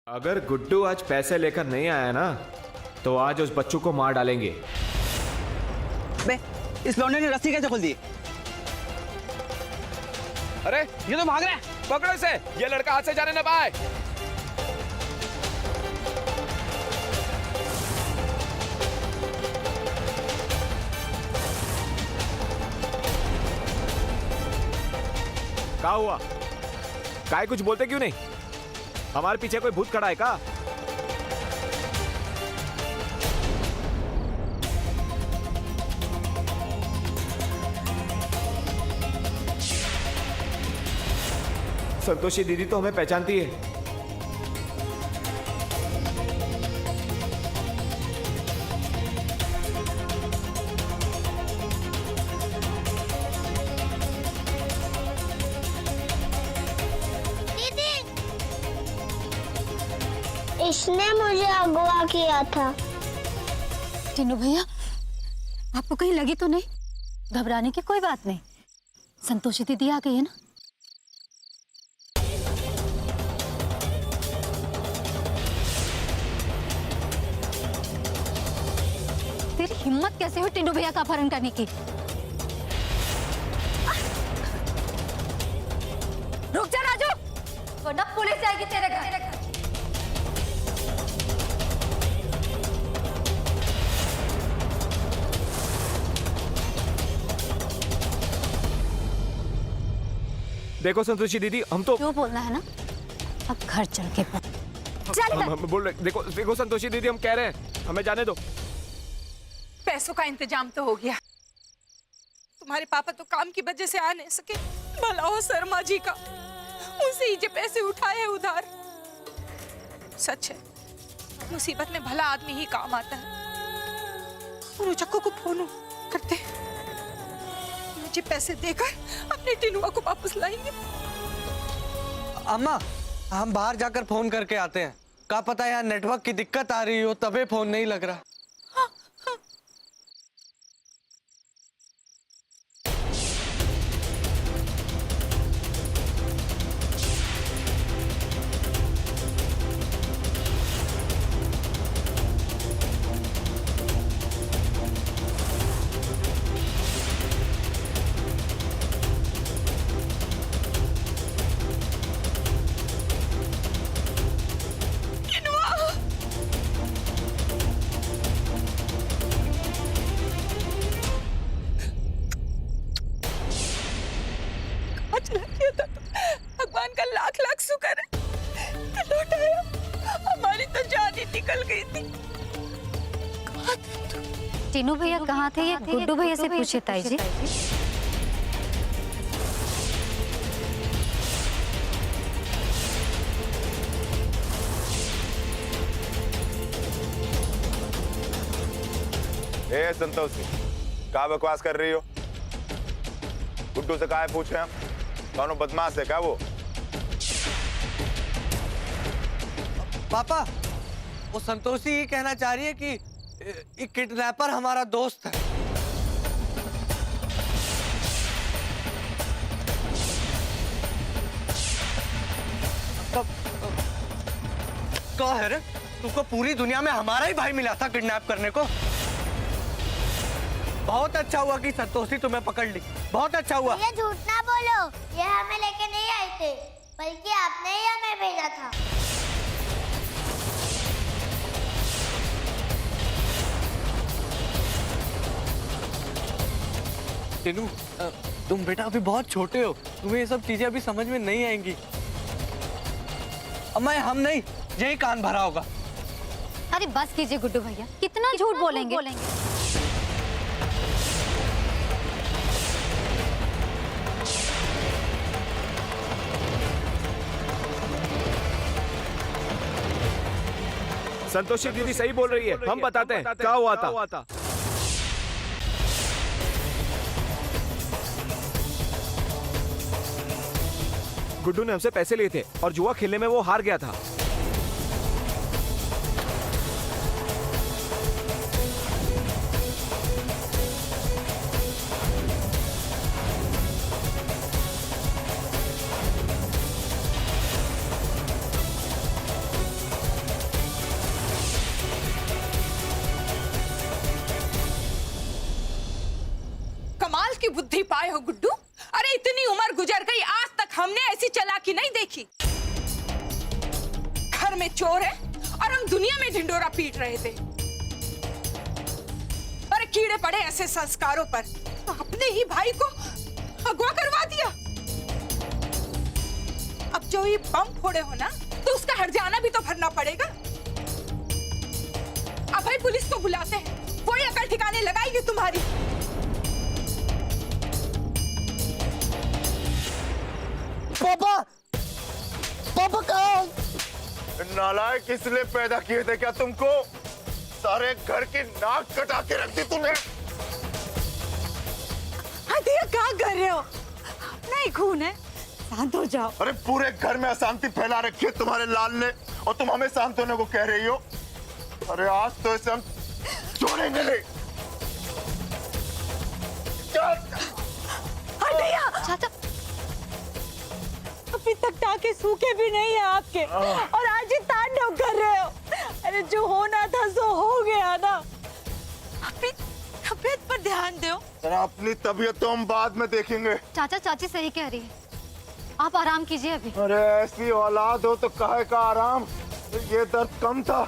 अगर गुड्डू आज पैसे लेकर नहीं आया ना तो आज उस बच्चू को मार डालेंगे। बे, इस लौंडे ने रस्सी कैसे खोल दी? अरे ये तो भाग रहा है। पकड़ो इसे, ये लड़का हाथ से जाने ना पाए। क्या हुआ? काय कुछ बोलते क्यों नहीं? हमारे पीछे कोई भूत खड़ा है क्या? संतोषी दीदी तो हमें पहचानती है। इसने मुझे अगवा किया था। टीनू भैया, आपको कहीं लगी तो नहीं? घबराने की कोई बात नहीं, संतोषी दीदी आ गई है ना। तेरी हिम्मत कैसे हुई टीनू भैया का अपहरण करने की? रुक जा राजू, वरना पुलिस आएगी तेरे घर। देखो संतोषी दीदी, हम तो क्यों बोलना है ना, अब घर चल के बोल। चल इधर। हम बोल रहे, देखो देखो संतोषी दीदी, हम कह रहे हैं हमें जाने दो। पैसों का इंतजाम तो हो गया। तुम्हारे पापा तो काम की वजह से आ नहीं सके। भला हो शर्मा जी का, उनसे ही जो पैसे उठाए हैं उधार। सच है, मुसीबत में भला आदमी ही काम आता है। उन चक्को को फोन करते, मुझे पैसे देकर अपने टिनुआ को वापस लाएंगे। अम्मा, हम बाहर जाकर फोन करके आते हैं। क्या पता यहाँ नेटवर्क की दिक्कत आ रही हो, तभी फोन नहीं लग रहा। भगवान का लाख लाख शुक्र है लौट आया। हमारी तो जान ही निकल गई थी। टीनू भैया कहाँ थे? ये गुड्डू भैया से पूछे ताई जी। ए संतोषी, क्या बकवास कर रही हो? गुड्डू से काहे पूछे हम? कौन बदमाश है क्या वो? पापा, वो संतोषी ये कहना चाह रही है कि ये किडनैपर हमारा दोस्त है। क्या है रे? तुमको पूरी दुनिया में हमारा ही भाई मिला था किडनैप करने को। बहुत अच्छा हुआ कि संतोषी तुम्हें पकड़ ली, बहुत अच्छा हुआ। ये झूठ ना बोलो, ये हमें लेके नहीं आए थे, बल्कि आपने ही हमें भेजा था। टीनू, तुम बेटा अभी बहुत छोटे हो, तुम्हें ये सब चीजें अभी समझ में नहीं आएंगी। अम्मा, हम नहीं, यही कान भरा होगा। अरे बस कीजिए गुड्डू भैया, कितना झूठ बोलेंगे। संतोषी दीदी सही बोल रही है, हम बताते हैं क्या हुआ था। गुड्डू ने हमसे पैसे लिए थे और जुआ खेलने में वो हार गया था। आए हो गुड्डू? अरे इतनी उम्र गुजर गई, आज तक हमने ऐसी चालाकी नहीं देखी। घर में चोर है और हम दुनिया में ढिंडोरा पीट रहे थे। अरे कीड़े पड़े ऐसे संस्कारों पर, अपने ही भाई को अगवा करवा दिया। अब जो ये बम फोड़े हो ना, तो उसका हर्जाना भी तो भरना पड़ेगा। अब भाई पुलिस को बुलाते हैं, वही अकल ठिकाने लगाएगी तुम्हारी। पापा, पापा कहाँ? नालायक इसलिए पैदा किए थे क्या तुमको? सारे घर की नाक कटा के रख दी तुमने। दिया क्या कर रहे हो? अपना ही खून है, शांत हो जाओ। अरे पूरे घर में अशांति फैला रखी है तुम्हारे लाल ने, और तुम हमें शांत होने को कह रही हो। अरे आज तो इसे हम छोड़ेंगे नहीं। चाचा अभी तक टाके सूखे भी नहीं है आपके, और आज ही तांडव कर रहे हो। अरे जो होना था सो हो गया ना। अपनी तबीयत पर ध्यान दो। जरा अपनी तबीयत तो हम बाद में देखेंगे। चाचा चाची सही कह रही है, आप आराम कीजिए अभी। अरे ऐसी औलाद हो तो काहे का आराम? ये दर्द कम था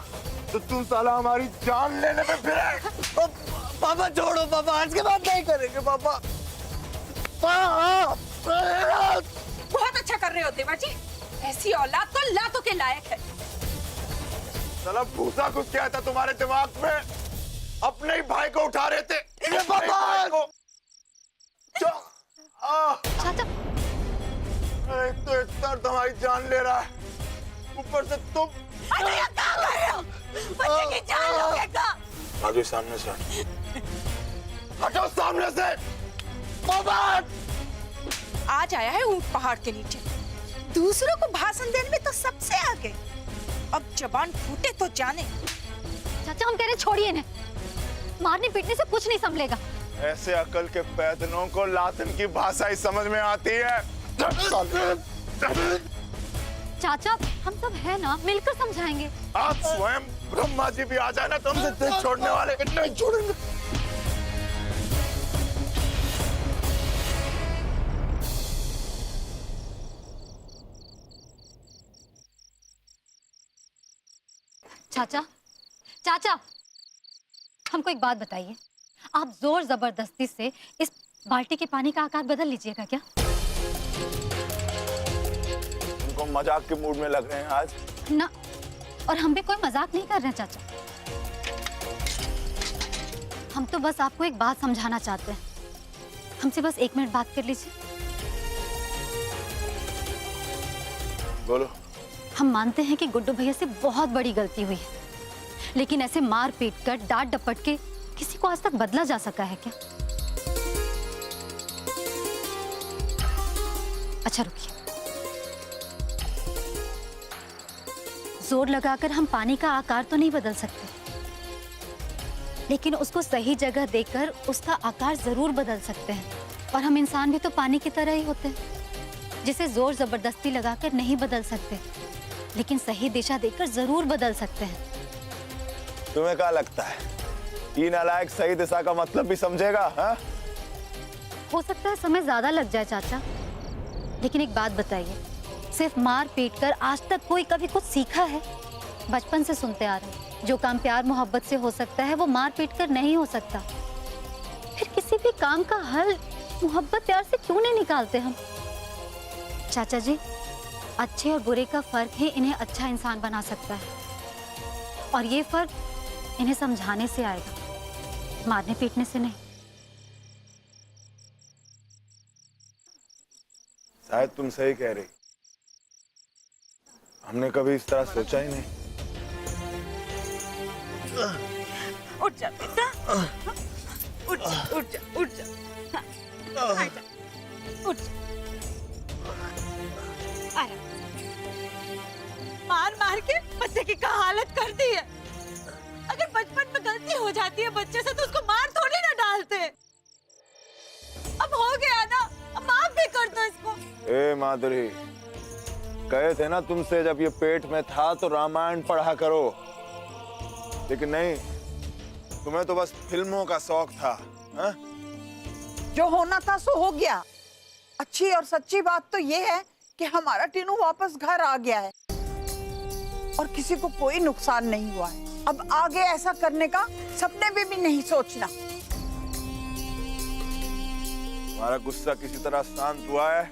तो तू साला हमारी जान लेने पे फिरे। पापा छोड़ो पापा, आज के बाद नहीं करेंगे पापा। बहुत अच्छा कर रहे हो देवाजी, ऐसी औलाद तो लातों के लायक है। साला भूसा घुस गया था तुम्हारे दिमाग में, अपने ही भाई को उठा रहे थे। चाचा एक तो इतना तुम्हारी जान ले रहा है, ऊपर से तुम। अरे ये क्या कर रहे हो? बच्चे की जान लोगे क्या? आगे सामने से हटो, सामने से। आज आया है ऊंट पहाड़ के नीचे, दूसरों को भाषण देने में तो सबसे आगे। अब जबान फूटे तो जाने। चाचा हम कह रहे छोड़िए इन्हें, मारने पीटने से कुछ नहीं संभलेगा। ऐसे अकल के पैदनों को लातिन की भाषा ही समझ में आती है। चाचा हम सब है ना, मिलकर समझाएंगे। आप स्वयं ब्रह्मा जी भी आ जाए ना तो हमसे दिल छोड़ने वाले नहीं छोड़ेंगे। चाचा चाचा हमको एक बात बताइए, आप जोर जबरदस्ती से इस बाल्टी के पानी का आकार बदल लीजिएगा क्या? उनको मजाक के मूड में लग रहे हैं आज ना, और हम भी कोई मजाक नहीं कर रहे हैं चाचा। हम तो बस आपको एक बात समझाना चाहते हैं, हमसे बस 1 मिनट बात कर लीजिए। बोलो। हम मानते हैं कि गुड्डू भैया से बहुत बड़ी गलती हुई है, लेकिन ऐसे मार पीट कर डांट डपट के किसी को आज तक बदला जा सका है क्या? अच्छा रुकिए, जोर लगाकर हम पानी का आकार तो नहीं बदल सकते, लेकिन उसको सही जगह देकर उसका आकार जरूर बदल सकते हैं। और हम इंसान भी तो पानी की तरह ही होते हैं, जिसे जोर जबरदस्ती लगाकर नहीं बदल सकते, लेकिन सही दिशा देकर जरूर बदल सकते हैं। तुम्हें क्या लगता है ये नालायक सही दिशा का मतलब भी समझेगा? हा? हो सकता है समय ज्यादा लग जाए चाचा, लेकिन एक बात बताइए, सिर्फ मार पीट कर आज तक कोई कभी कुछ सीखा है? बचपन से सुनते आ रहे हैं, जो काम प्यार मोहब्बत से हो सकता है वो मार पीट कर नहीं हो सकता। फिर किसी भी काम का हल मोहब्बत प्यार से क्यों नहीं निकालते हम? चाचा जी, अच्छे और बुरे का फर्क ही इन्हें अच्छा इंसान बना सकता है, और ये फर्क इन्हें समझाने से आएगा, मारने पीटने से नहीं। शायद तुम सही कह रही, हमने कभी इस तरह सोचा ही नहीं। उठ जा बेटा, उठ जा, उठ जा, उठ जा, हाँ, आजा, उठ जा। आराम। मार मार के बच्चे की क्या हालत कर दी है। अगर बचपन में गलती हो जाती है बच्चे से तो उसको मार थोड़ी ना डालते। अब हो गया ना, अब माफ भी कर दो इसको। ए माधुरी, कहे थे ना तुमसे जब ये पेट में था तो रामायण पढ़ा करो, लेकिन नहीं, तुम्हें तो बस फिल्मों का शौक था। हा? जो होना था सो हो गया। अच्छी और सच्ची बात तो ये है कि हमारा टीनू वापस घर आ गया है और किसी को कोई नुकसान नहीं हुआ है। अब आगे ऐसा करने का सपने में भी नहीं सोचना। हमारा गुस्सा किसी तरह शांत हुआ है।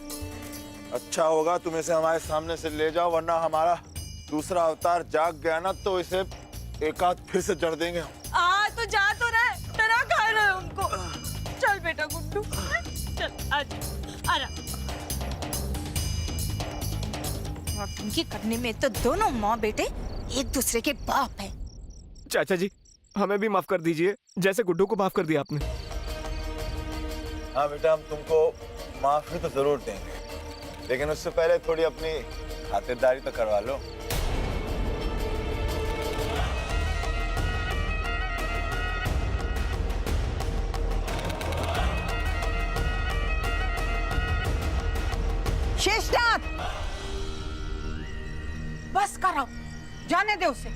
अच्छा होगा तुम इसे हमारे सामने से ले जाओ, वरना हमारा दूसरा अवतार जाग गया ना तो इसे एक आध फिर से जड़ देंगे हम। तो जा तो रहे, डरा खा रहे उनको। चल बेटा गुड्डू, चल आजा। और उनकी करने में तो दोनों माँ बेटे एक दूसरे के बाप हैं। चाचा जी हमें भी माफ कर दीजिए, जैसे गुड्डू को माफ कर दिया आपने। हाँ बेटा, हम तुमको माफी तो जरूर देंगे, लेकिन उससे पहले थोड़ी अपनी खातिरदारी तो करवा लो। शेषनाथ, बस करो, जाने दे उसे।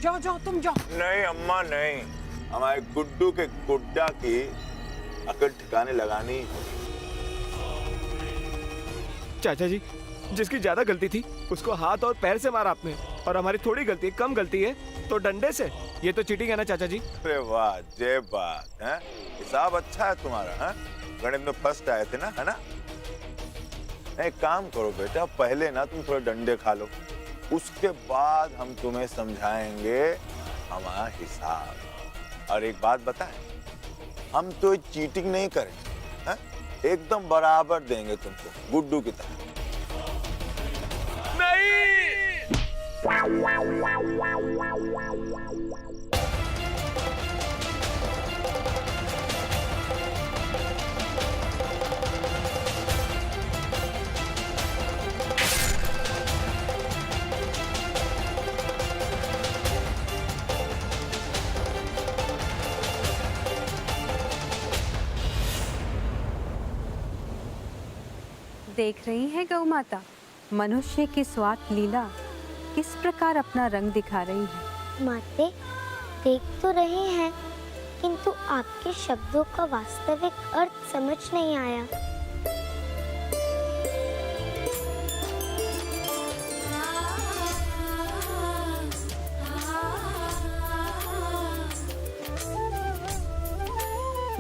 जाओ जाओ तुम जाओ। नहीं अम्मा नहीं, हमारे गुड्डू के गुड्डा की अकल ठिकाने लगानी। चाचा जी जिसकी ज्यादा गलती थी उसको हाथ और पैर से मारा आपने, और हमारी थोड़ी गलती, कम गलती है तो डंडे से। ये तो चीटिंग है ना चाचा जी? अरे वाह, जय बात है। हिसाब अच्छा है तुम्हारा, है? गणित में फर्स्ट आए थे ना, है ना? एक काम करो बेटा, पहले ना तुम थोड़े डंडे खा लो, उसके बाद हम तुम्हें समझाएंगे हमारा हिसाब। और एक बात बताएं, हम तो चीटिंग नहीं करेंगे, है? एकदम बराबर देंगे तुमको, गुड्डू की तरह। देख रही है गौ माता, मनुष्य की स्वार्थ लीला किस प्रकार अपना रंग दिखा रही है। माते, देख तो रहे हैं, किंतु आपके शब्दों का वास्तविक अर्थ समझ नहीं आया।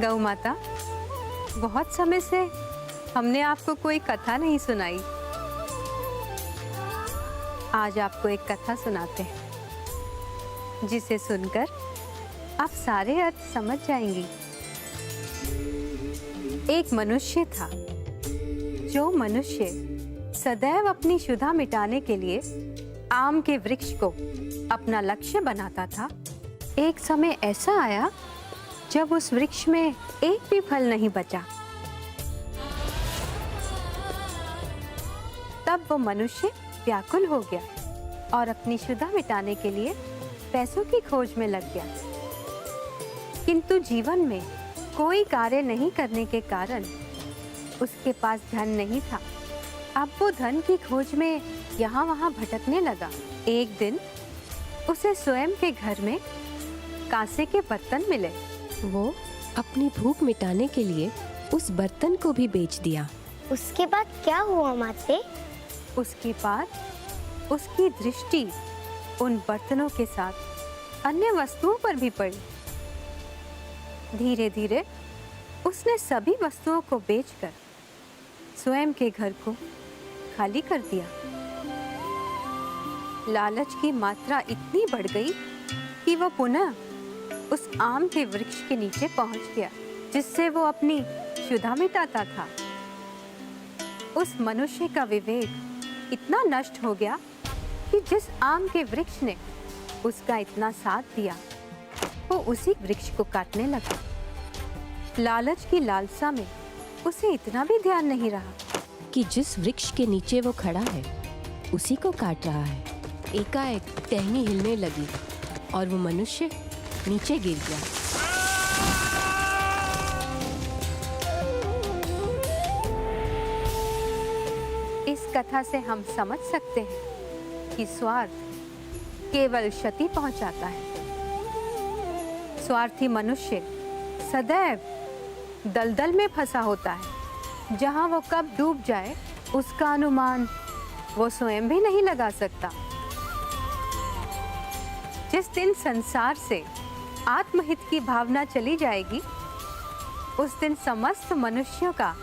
गौ माता, बहुत समय से हमने आपको कोई कथा नहीं सुनाई। आज आपको एक कथा सुनाते हैं, जिसे सुनकर आप सारे अर्थ समझ जाएंगी। एक मनुष्य था, जो मनुष्य सदैव अपनी क्षुधा मिटाने के लिए आम के वृक्ष को अपना लक्ष्य बनाता था। एक समय ऐसा आया जब उस वृक्ष में एक भी फल नहीं बचा। तब वो मनुष्य व्याकुल हो गया और अपनी क्षुधा मिटाने के लिए पैसों की खोज में लग गया। किंतु जीवन में कोई कार्य नहीं करने के कारण उसके पास धन नहीं था। अब वो धन की खोज में यहाँ वहाँ भटकने लगा। एक दिन उसे स्वयं के घर में कांसे के बर्तन मिले। वो अपनी भूख मिटाने के लिए उस बर्तन को भी बेच दिया। उसके बाद क्या हुआ माते? उसके बाद उसकी दृष्टि उन बर्तनों के साथ अन्य वस्तुओं पर भी पड़ी। धीरे धीरे उसने सभी वस्तुओं को बेचकर स्वयं के घर को खाली कर दिया। लालच की मात्रा इतनी बढ़ गई कि वह पुनः उस आम के वृक्ष के नीचे पहुंच गया, जिससे वो अपनी क्षुधा मिटाता था। उस मनुष्य का विवेक इतना नष्ट हो गया कि जिस आम के वृक्ष ने उसका इतना साथ दिया, वो उसी वृक्ष को काटने लगा। लालच की लालसा में उसे इतना भी ध्यान नहीं रहा कि जिस वृक्ष के नीचे वो खड़ा है उसी को काट रहा है। एकाएक टहनी हिलने लगी और वो मनुष्य नीचे गिर गया। इस कथा से हम समझ सकते हैं कि स्वार्थ केवल क्षति पहुंचाता है। स्वार्थी मनुष्य सदैव दलदल में फंसा होता है जहां वो कब डूब जाए उसका अनुमान वो स्वयं भी नहीं लगा सकता। जिस दिन संसार से आत्महित की भावना चली जाएगी उस दिन समस्त मनुष्यों का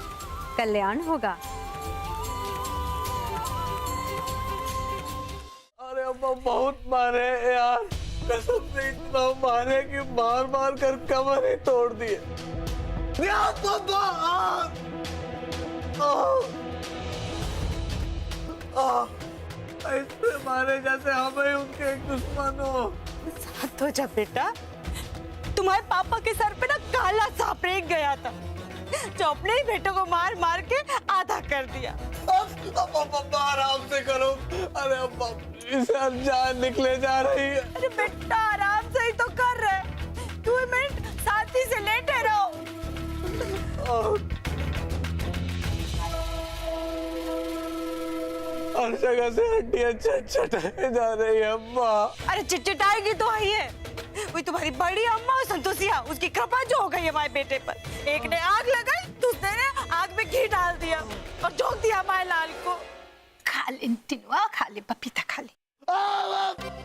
कल्याण होगा। अरे अम्मा बहुत मारे यार, कसम से इतना मारे कि मार मार कर कमर ही तोड़ दिए। ऐसे मारे जैसे हमें उनके एक दुश्मन हो। शांत हो जा बेटा, तुम्हारे पापा के सर पे ना काला सांप रेंग गया था जो अपने ही बेटों को मार मार के आधा कर दिया। अब आराम से करो। अरे अम्मा सर जान निकले जा रही है। अरे बेटा आराम से ही तो कर रहे, 2 मिनट साथी से लेटे रहो। हर जगह से हड्डियां चटाई जा रही है अम्मा। अरे चिटचिटाएगी तो आई है, वही तुम्हारी बड़ी अम्मा और संतोषिया, उसकी कृपा जो हो गई हमारे बेटे पर। एक ने आग लगाई, दूसरे ने आग में घी डाल दिया और झोंक दिया हमारे लाल को। खा ले टिनुआ, खा ले पपीता, खा ले।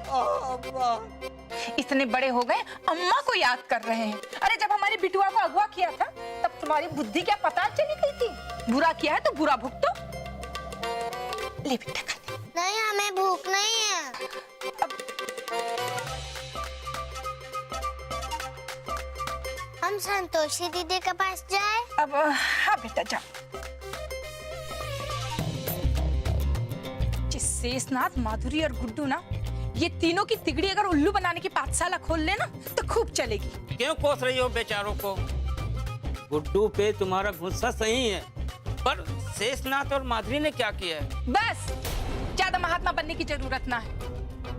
अम्मा इतने बड़े हो गए अम्मा को याद कर रहे हैं। अरे जब हमारी बिटुआ को अगवा किया था तब तुम्हारी बुद्धि क्या पता चली गई थी? बुरा किया है तो बुरा भुगतो। ले बेटा खा ले। नहीं, हमें भूख नहीं है। हम संतोषी दीदी के पास जाए? अब हाँ बेटा जाओ। शेषनाथ, माधुरी और गुड्डू ना, ये तीनों की तिगड़ी अगर उल्लू बनाने की पाठशाला खोल लेना तो खूब चलेगी। क्यों कोस रही हो बेचारों को? गुड्डू पे तुम्हारा गुस्सा सही है, पर शेषनाथ और माधुरी ने क्या किया है? बस ज्यादा महात्मा बनने की जरूरत ना है,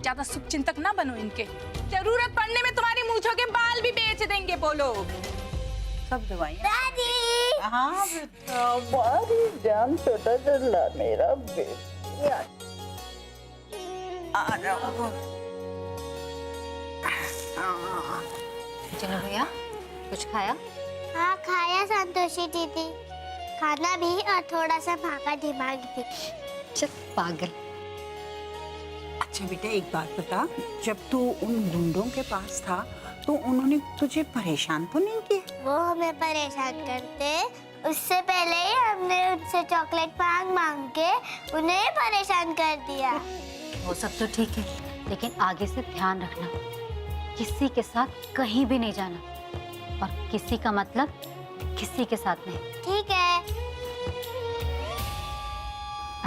ज्यादा शुभ चिंतक ना बनो इनके। जरूरत पड़ने में तुम्हारी मूंछों के बाल भी बेच देंगे। बोलो सब दवाई। दादी। हाँ बेटा, बड़ी जान छोटा चला मेरा बेटा। चलो भैया, कुछ खाया? हाँ खाया संतोषी दीदी, खाना भी और थोड़ा सा भागा दिमाग भी। चल पागल। अच्छा बेटा एक बात बता, जब तू उन गुंडों के पास था तो उन्होंने तुझे परेशान तो नहीं किया? वो हमें परेशान करते, उससे पहले ही हमने उनसे चॉकलेट मांग मांग के उन्हें परेशान कर दिया। वो सब तो ठीक है, लेकिन आगे से ध्यान रखना, किसी के साथ कहीं भी नहीं जाना, और किसी का मतलब किसी के साथ नहीं। ठीक है।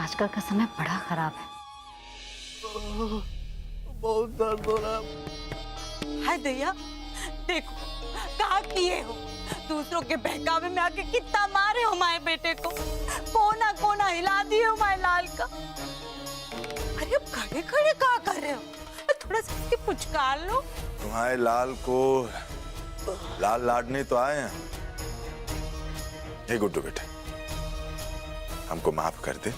आजकल का समय बड़ा खराब है। बहुत दर्द हो रहा है। हाय दैया, देखो कहा किए हो, दूसरों के बहकावे में आके कितना मारे हो हमारे बेटे को, कोना कोना हिला दिए हो हमारे लाल का। अरे अब खड़े खड़े क्या कर रहे हो, थोड़ा सा इसकी पुचकार लो। तुम्हारे लाल को लाल लाडने तो आए हैं। हे गुड्डू बेटे, हमको माफ कर दे।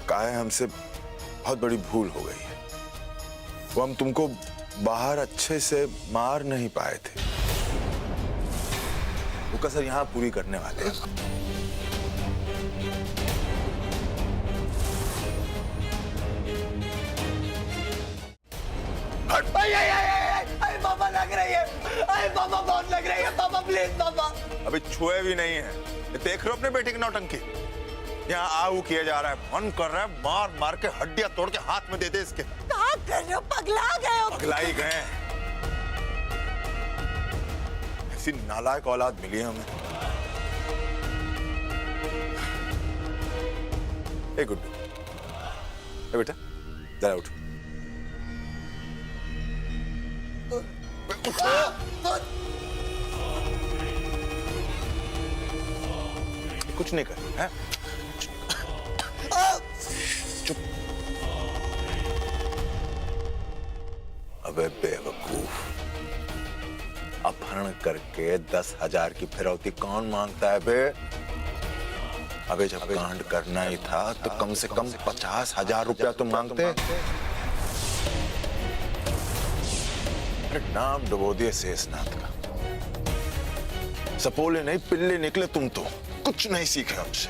काहे हमसे बहुत बड़ी भूल हो गई है। वो हम तुमको बाहर अच्छे से मार नहीं पाए थे, वो कसर यहाँ पूरी करने वाले हैं। पापा लग रही है, अरे पापा बहुत लग रही है, पापा प्लीज पापा। अभी छुए भी नहीं है, देख रहे हो अपने बेटे की नौटंकी। यहाँ आऊ किया जा रहा है, मन कर रहा है मार मार के हड्डियां तोड़ के हाथ में दे दे इसके। कहाँ कर रहे हो, पगला गए हो? पगला ही गए। ऐसी नालायक औलाद मिली है हमें। ए गुड्डू, ए बेटा जरा उठ। कुछ नहीं कर, है? चुप। अबे बेवकूफ, अपहरण करके 10,000 की फिरौती कौन मांगता है बे? अबे जब कांड करना ही था तो कम से कम 50,000 रुपया तो मांगते। अरे नाम डुबो दिए शेषनाथ का। सपोले नहीं पिल्ले निकले तुम तो, कुछ नहीं सीखे हमसे।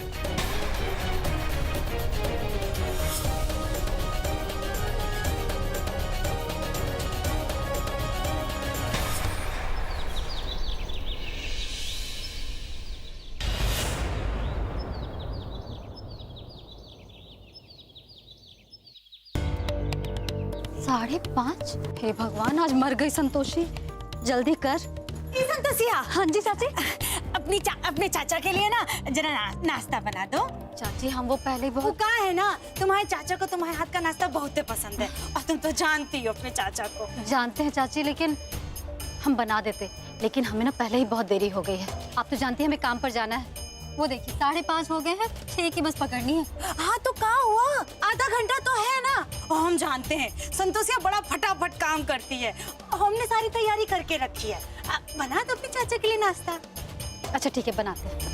साढ़े 5? हे भगवान, आज मर गई संतोषी। जल्दी कर। संतोषिया। हाँ जी चाची। अपने चाचा के लिए ना जरा नाश्ता बना दो। चाची हम वो पहले वो बहुत कहा है ना, तुम्हारे चाचा को तुम्हारे हाथ का नाश्ता बहुत पसंद है और तुम तो जानती हो अपने चाचा को। जानते हैं चाची, लेकिन हम बना देते, लेकिन हमें ना पहले ही बहुत देरी हो गई है। आप तो जानती हैं हमें काम पर जाना है। वो देखिए 5:30 हो गए हैं, 6 की बस पकड़नी है। हाँ तो क्या हुआ, आधा घंटा तो है ना। और हम जानते हैं संतोषिया बड़ा फटाफट काम करती है और हमने सारी तैयारी करके रखी है। बना दो अपने चाचा के लिए नाश्ता। अच्छा ठीक है, बनाते हैं।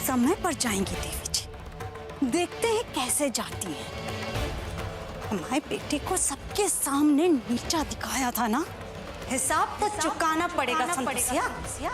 समय पर जाएंगी देवी जी, देखते हैं कैसे जाती है। हमारे बेटे को सबके सामने नीचा दिखाया था ना, हिसाब तो चुकाना पड़ेगा संतोषिया।